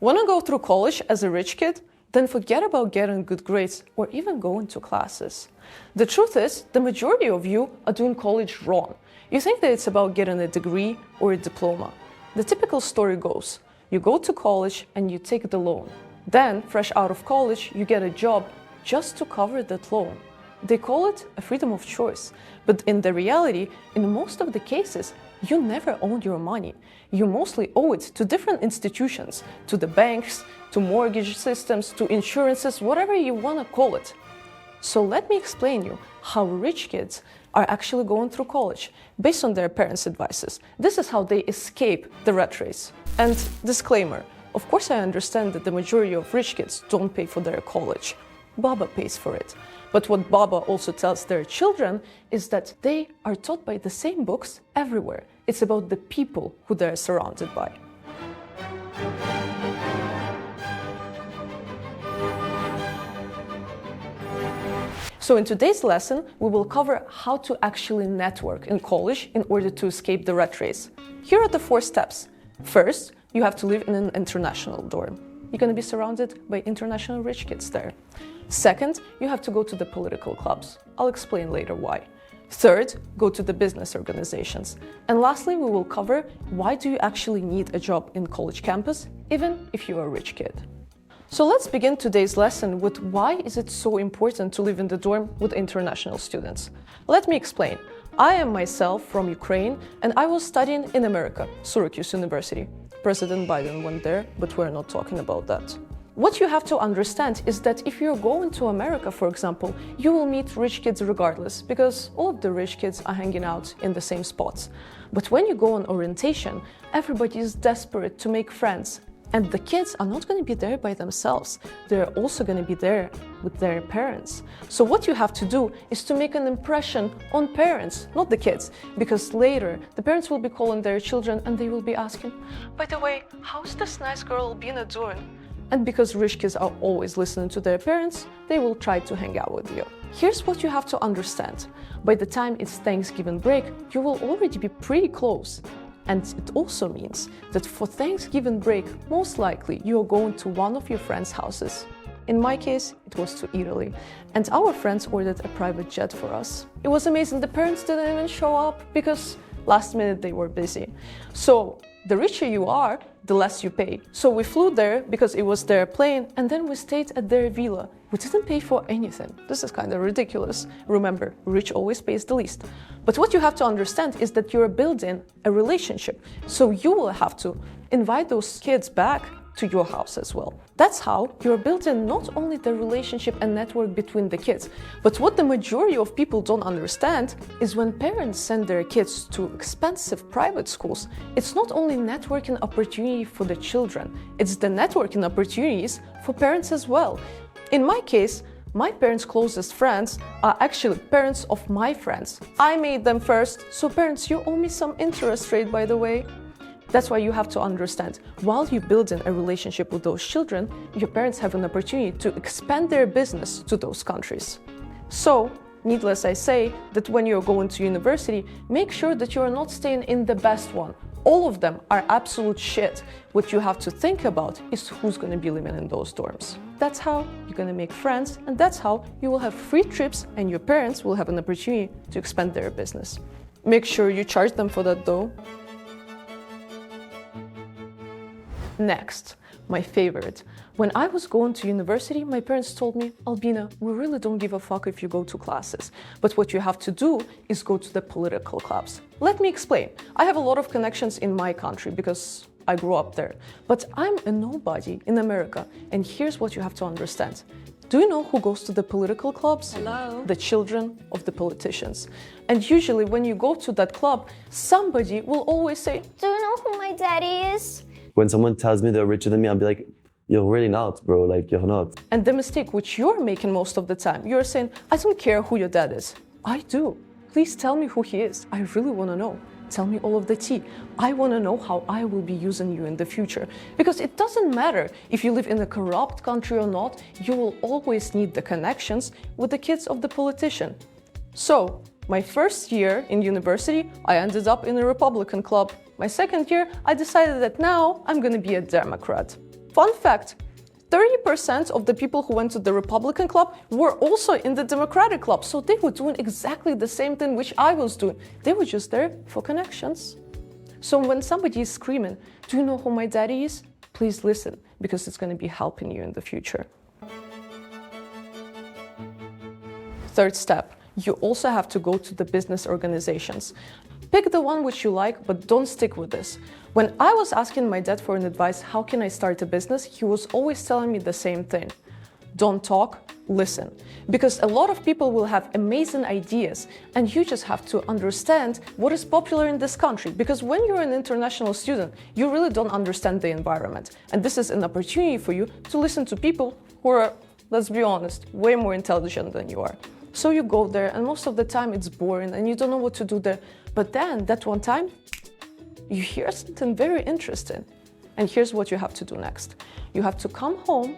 Want to go through college as a rich kid? Then forget about getting good grades or even going to classes. The truth is, the majority of you are doing college wrong. You think that it's about getting a degree or a diploma. The typical story goes, you go to college and you take the loan. Then, fresh out of college, you get a job just to cover that loan. They call it a freedom of choice. But in the reality, in most of the cases, you never own your money. You mostly owe it to different institutions, to the banks, to mortgage systems, to insurances, whatever you want to call it. So let me explain you how rich kids are actually going through college based on their parents' advices. This is how they escape the rat race. And disclaimer, of course I understand that the majority of rich kids don't pay for their college. Baba pays for it. But what Baba also tells their children is that they are taught by the same books everywhere. It's about the people who they're surrounded by. So in today's lesson, we will cover how to actually network in college in order to escape the rat race. Here are the 4 steps. First, you have to live in an international dorm. You're going to be surrounded by international rich kids there. Second, you have to go to the political clubs. I'll explain later why. Third, go to the business organizations. And lastly, we will cover why do you actually need a job in college campus, even if you're a rich kid. So let's begin today's lesson with why is it so important to live in the dorm with international students. Let me explain. I am myself from Ukraine and I was studying in America, Syracuse University. President Biden went there, but we're not talking about that. What you have to understand is that if you're going to America, for example, you will meet rich kids regardless, because all of the rich kids are hanging out in the same spots. But when you go on orientation, everybody is desperate to make friends. And the kids are not going to be there by themselves. They're also going to be there with their parents. So what you have to do is to make an impression on parents, not the kids. Because later, the parents will be calling their children and they will be asking, by the way, how's this nice girl Albina doing? And because rich kids are always listening to their parents, they will try to hang out with you. Here's what you have to understand. By the time it's Thanksgiving break, you will already be pretty close. And it also means that for Thanksgiving break, most likely you are going to one of your friends' houses. In my case, it was to Italy. And our friends ordered a private jet for us. It was amazing. The parents didn't even show up because last minute they were busy. So the richer you are, the less you pay. So we flew there because it was their plane, and then we stayed at their villa. We didn't pay for anything. This is kind of ridiculous. Remember, rich always pays the least. But what you have to understand is that you're building a relationship. So you will have to invite those kids back to your house as well. That's how you're building not only the relationship and network between the kids, but what the majority of people don't understand is when parents send their kids to expensive private schools, it's not only networking opportunity for the children, it's the networking opportunities for parents as well. In my case, my parents' closest friends are actually parents of my friends. I made them first, so parents, you owe me some interest rate, by the way. That's why you have to understand, while you're building a relationship with those children, your parents have an opportunity to expand their business to those countries. So, needless I say, that when you're going to university, make sure that you're not staying in the best one. All of them are absolute shit. What you have to think about is who's going to be living in those dorms. That's how you're going to make friends, and that's how you will have free trips and your parents will have an opportunity to expand their business. Make sure you charge them for that though. Next, my favorite. When I was going to university, my parents told me, Albina, we really don't give a fuck if you go to classes. But what you have to do is go to the political clubs. Let me explain. I have a lot of connections in my country because I grew up there. But I'm a nobody in America. And here's what you have to understand. Do you know who goes to the political clubs? Hello? The children of the politicians. And usually when you go to that club, somebody will always say, do you know who my daddy is? When someone tells me they're richer than me, I'll be like, you're really not, bro, like you're not. And the mistake which you're making most of the time, you're saying, I don't care who your dad is. I do. Please tell me who he is. I really want to know. Tell me all of the tea. I want to know how I will be using you in the future. Because it doesn't matter if you live in a corrupt country or not, you will always need the connections with the kids of the politician. So, my first year in university, I ended up in a Republican club. My second year, I decided that now I'm going to be a Democrat. Fun fact, 30% of the people who went to the Republican club were also in the Democratic club. So they were doing exactly the same thing which I was doing. They were just there for connections. So when somebody is screaming, "Do you know who my daddy is?" Please listen, because it's going to be helping you in the future. Third step, you also have to go to the business organizations. Pick the one which you like, but don't stick with this. When I was asking my dad for an advice, how can I start a business, he was always telling me the same thing. Don't talk, listen. Because a lot of people will have amazing ideas, and you just have to understand what is popular in this country. Because when you're an international student, you really don't understand the environment. And this is an opportunity for you to listen to people who are, let's be honest, way more intelligent than you are. So you go there, and most of the time it's boring, and you don't know what to do there. But then, that one time, you hear something very interesting. And here's what you have to do next. You have to come home,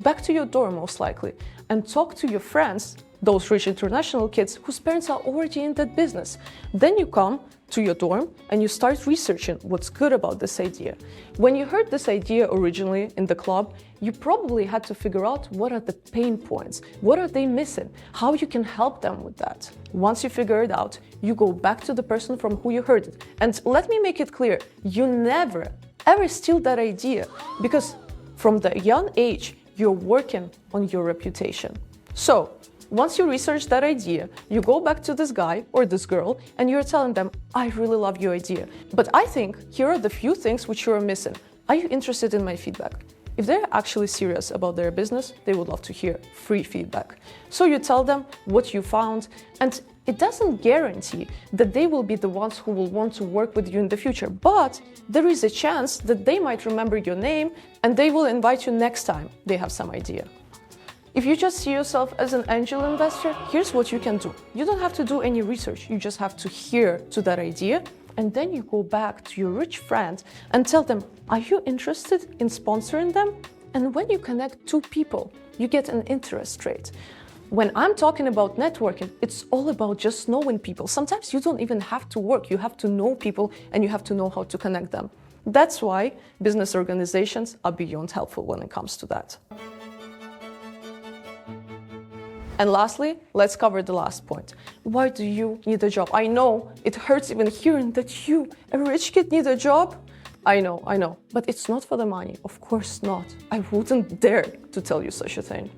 back to your dorm most likely, and talk to your friends, those rich international kids whose parents are already in that business. Then you come to your dorm and you start researching what's good about this idea. When you heard this idea originally in the club, you probably had to figure out what are the pain points, what are they missing, how you can help them with that. Once you figure it out, you go back to the person from who you heard it. And let me make it clear, you never, ever steal that idea, because from the young age, you're working on your reputation. So, once you research that idea, you go back to this guy or this girl and you're telling them, I really love your idea, but I think here are the few things which you are missing. Are you interested in my feedback? If they're actually serious about their business, they would love to hear free feedback. So you tell them what you found, and it doesn't guarantee that they will be the ones who will want to work with you in the future, but there is a chance that they might remember your name and they will invite you next time they have some idea. If you just see yourself as an angel investor, here's what you can do. You don't have to do any research, you just have to hear to that idea, and then you go back to your rich friend and tell them, are you interested in sponsoring them? And when you connect two people, you get an interest rate. When I'm talking about networking, it's all about just knowing people. Sometimes you don't even have to work, you have to know people and you have to know how to connect them. That's why business organizations are beyond helpful when it comes to that. And lastly, let's cover the last point. Why do you need a job? I know, it hurts even hearing that you, a rich kid, need a job. I know, but it's not for the money. Of course not. I wouldn't dare to tell you such a thing.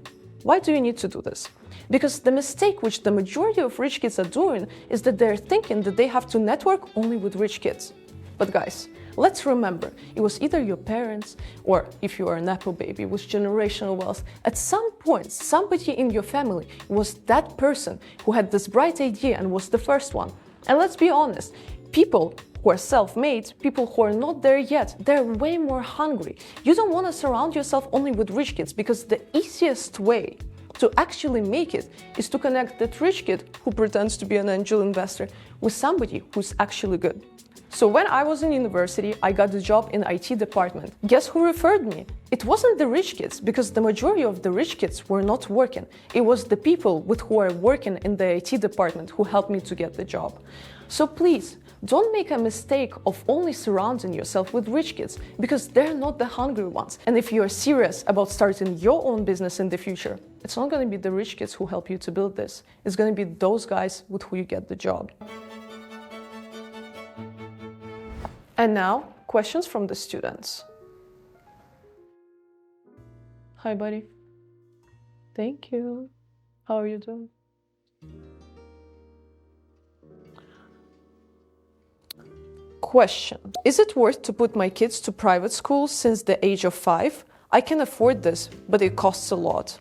Why do you need to do this? Because the mistake which the majority of rich kids are doing is that they're thinking that they have to network only with rich kids. But guys, let's remember, it was either your parents, or if you are a Nepo baby with generational wealth, at some point, somebody in your family was that person who had this bright idea and was the first one. And let's be honest, people who are self-made, people who are not there yet, they're way more hungry. You don't want to surround yourself only with rich kids, because the easiest way to actually make it is to connect that rich kid who pretends to be an angel investor with somebody who's actually good. So when I was in university, I got a job in IT department. Guess who referred me? It wasn't the rich kids, because the majority of the rich kids were not working. It was the people with who are working in the IT department who helped me to get the job. So please, don't make a mistake of only surrounding yourself with rich kids, because they're not the hungry ones. And if you're serious about starting your own business in the future, it's not going to be the rich kids who help you to build this. It's going to be those guys with who you get the job. And now, questions from the students. Hi, buddy. Thank you. How are you doing? Question. Is it worth to put my kids to private school since the age of 5? I can afford this, but it costs a lot.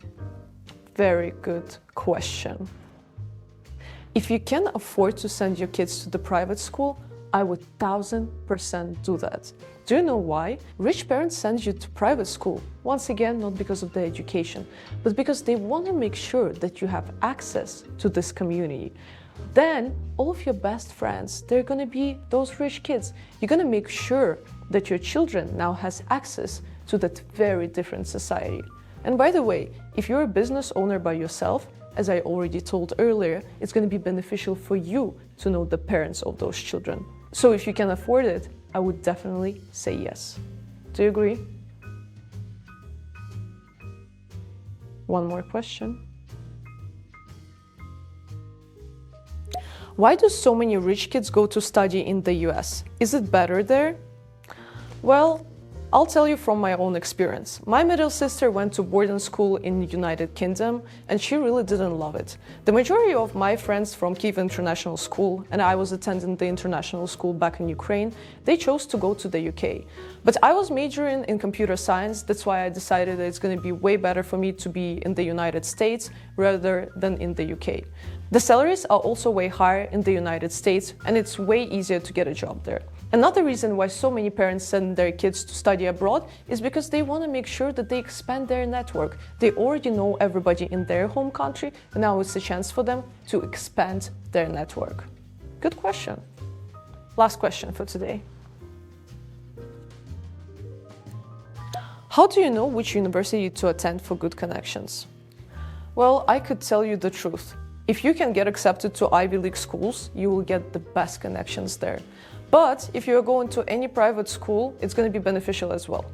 Very good question. If you can afford to send your kids to the private school, I would 1000% do that. Do you know why? Rich parents send you to private school, once again, not because of the education, but because they want to make sure that you have access to this community. Then all of your best friends, they're going to be those rich kids. You're going to make sure that your children now has access to that very different society. And by the way, if you're a business owner by yourself, as I already told earlier, it's going to be beneficial for you to know the parents of those children. So if you can afford it, I would definitely say yes. Do you agree? One more question. Why do so many rich kids go to study in the US? Is it better there? Well, I'll tell you from my own experience. My middle sister went to boarding school in the United Kingdom and she really didn't love it. The majority of my friends from Kyiv International School, and I was attending the international school back in Ukraine, they chose to go to the UK. But I was majoring in computer science, that's why I decided that it's going to be way better for me to be in the United States rather than in the UK. The salaries are also way higher in the United States and it's way easier to get a job there. Another reason why so many parents send their kids to study abroad is because they want to make sure that they expand their network. They already know everybody in their home country, and now it's a chance for them to expand their network. Good question. Last question for today. How do you know which university to attend for good connections? Well, I could tell you the truth. If you can get accepted to Ivy League schools, you will get the best connections there. But if you're going to any private school, it's going to be beneficial as well.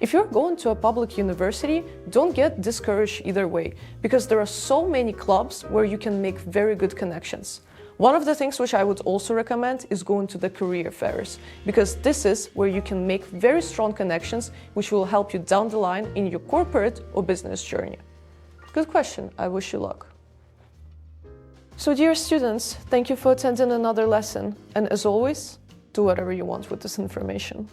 If you're going to a public university, don't get discouraged either way, because there are so many clubs where you can make very good connections. One of the things which I would also recommend is going to the career fairs, because this is where you can make very strong connections which will help you down the line in your corporate or business journey. Good question. I wish you luck. So dear students, thank you for attending another lesson, and as always, do whatever you want with this information.